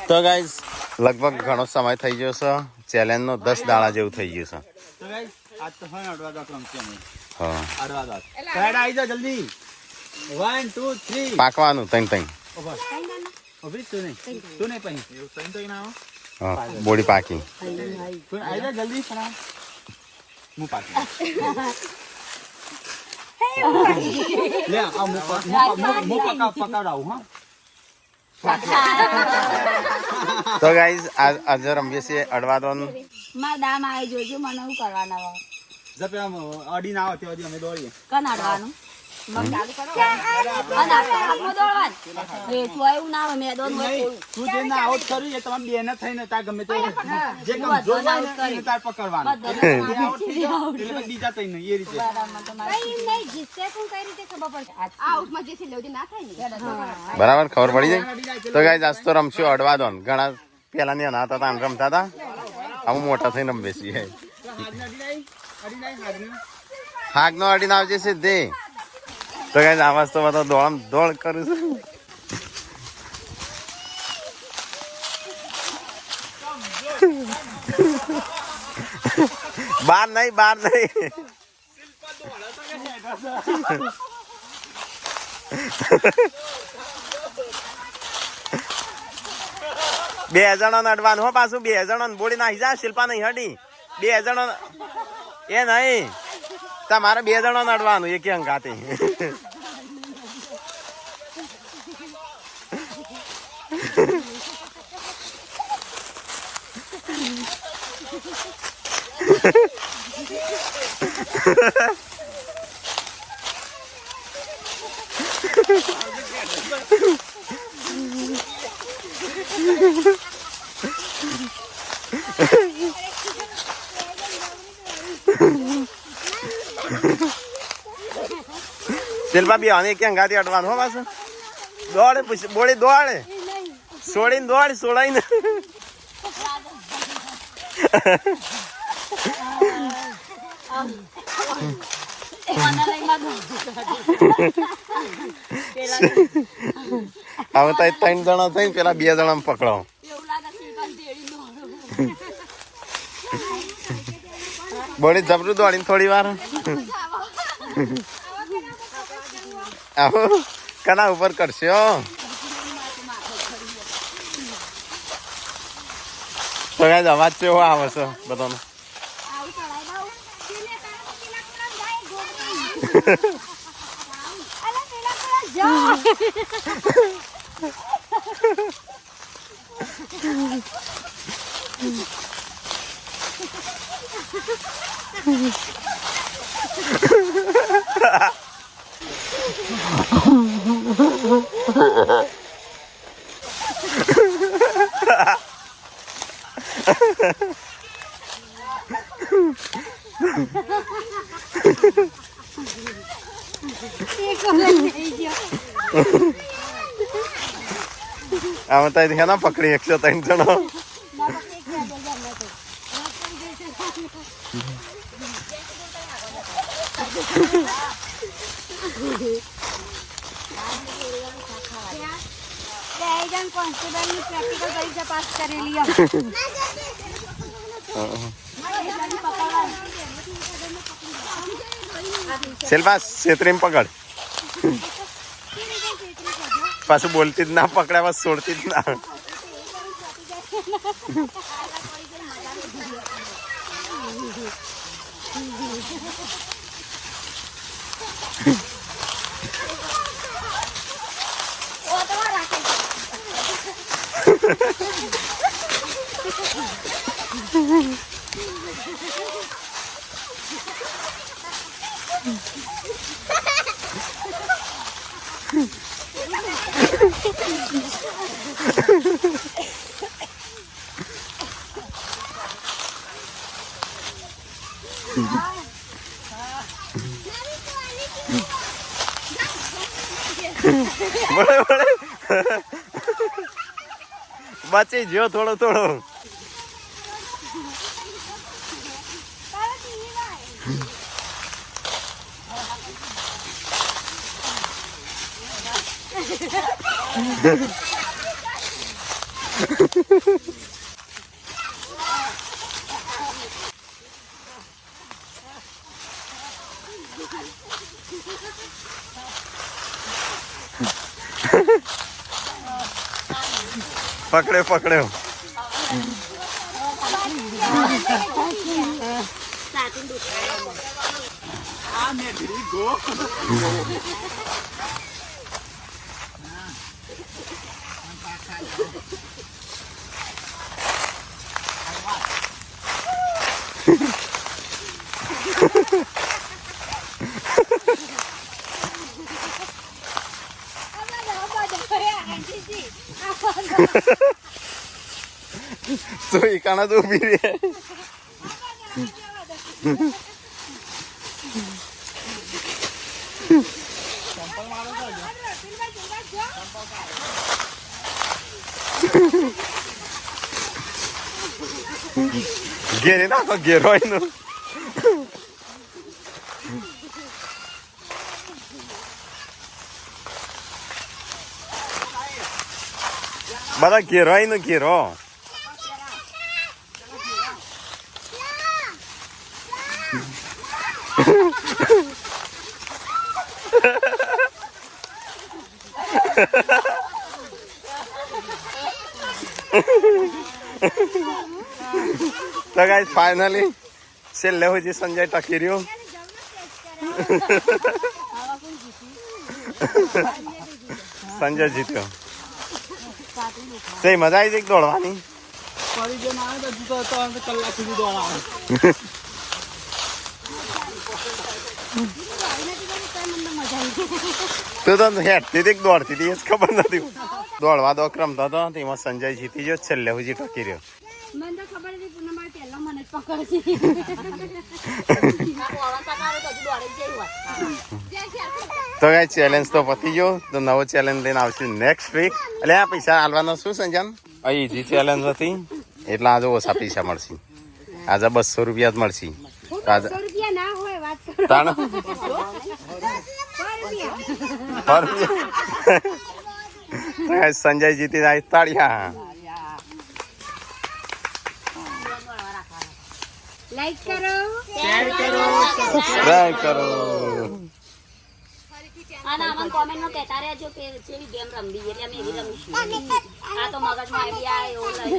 તો ગાઈઝ લગભગ ઘણો સમય થઈ ગયો છે. ચેલેન્જનો 10 દાડા જેવું થઈ ગયું છે. તો ગાઈઝ આજ તો હોય અડવા દો રમશે અમે. હા અડવા દો. સાઈડ આવી જાઓ જલ્દી. 1 2 3 પાકવાનું તઈ ઓભર. ઓભી તું નહીં પછી એવું તઈ ના આવો. હા બોડી પાકી. તું આવી જા જલ્દી ફટાફટ. હું પાકી. લે આ મો પકાવડાવું હા. તો ગાઈઝ આજે રમીએ છીએ અડવા દો. માં દામ આવી જોજો મને શું કરવાના હોય જપે આમ અડી ના આવે ત્યાં અમે દોડીએ. કન અડવાનું મગ ચાલુ કરો અને હાથમાં દોડવાનું એ તું આવ્યું ના હોય મેદાન હોય તું જે ના આઉટ કર્યું એ તમારે બેને થઈને તાર ગમે તે જે કમજોર હોય ને એને તાર પકડવાનું આઉટ થઈ જાવ એટલે બીજા તઈ નહીં એ રીતે નહીં જીતે કોણ કઈ રીતે ખબર પડશે આઉટમાં જે છે લેવડી ના થાય ને બરાબર ખબર પડી જાય. તો ગાઈઝ આજ તો રમશું અડવા દો. ઘણા પેલા ની નાતા હતા આમ રમતા હતા. આમ મોટા થઈને રમવે છીએ. હાગ નો અડીને આવજે સીધે. તો ગાઈઝ આવાજ તો બધા દોડ કરું છું. બાર નહીં 2 જણા અડવાનું હો પાછું. 2 જણા બોડી નાખી જા. શિલ્પા નહીં હડી. 2 જણા એ નહીં તમારે 2 જણા અડવાનું એક અંગાતી. શિલ્પા બી અને ક્યાં ગાતી અડવાનું હો પાછું. દોડે પછી બોડી દોડે છોડીને છોડાઈને હવે તો 3 જણા થઈને પેલા 2 જણા પકડો. બોડી જબરું દોડીને થોડી વાર આવો કના ઉપર કરશો. તો ગાઈઝ અવાજ કેવો આવે છે બધાનો. આમાં તો છે ને પકડી 103 જણો. પ્રેક્ટિકલ પરીક્ષા પાસ કરેલી શિલ્પા છેતરીને પકડ. પાછું બોલતી જ ના પકડ્યા બસ છોડતી જ ના. બચી ગયો થોડો. પકડ્યો પકડ્યો. આ મેઘરી ગો તો એ કાણા તો ઉભી રહે. ઘેરે નાખો ઘેરો એનો. બધા ઘેરો એનો ઘેરો. તો ગાઈસ ફાઇનલી છેલ્લે સુધી સંજય ટકી રહ્યો. સંજય જીત્યો. તે મજા આવી જઈ દોડવાની. ફરી જો ના આવે તો કલાક સુધી દોડાવે. તું તો હેઠતી હતી કે દોડતી હતી એ જ ખબર નથી. દોડવા દો રમતો હતો તેમાં સંજય જીતી ગયો. છેલ્લે સુધી ટકી રહ્યો. મને તો ખબર હતી પૂનમ મારે પહેલા મને જ પકડશે. તો કઈ ચેલેન્જ તો પતી ગયો. તો નવો ચેલેન્જ લઈને આવશું નેક્સ્ટ વીક. એટલે આ પૈસા હાલવાનો શું સંજાન? આ ઈઝી ચેલેન્જ હતી એટલે આજે ઓછા પૈસા મળશે. આજે 200 રૂપિયા જ મળશે. આજે રૂપિયા ના હોય વાત કરો. તાણ સંજય જીતી જાય તાળિયા. લાઈક કરો, શેર કરો, સબસ્ક્રાઇબ કરો. અને અમને કોમેન્ટમાં કહેતા રહેજો કે કેવી ગેમ રમવી એટલે અમે એવી રમીશું. આ તો મગજમાં આઈડિયા એવો લઈ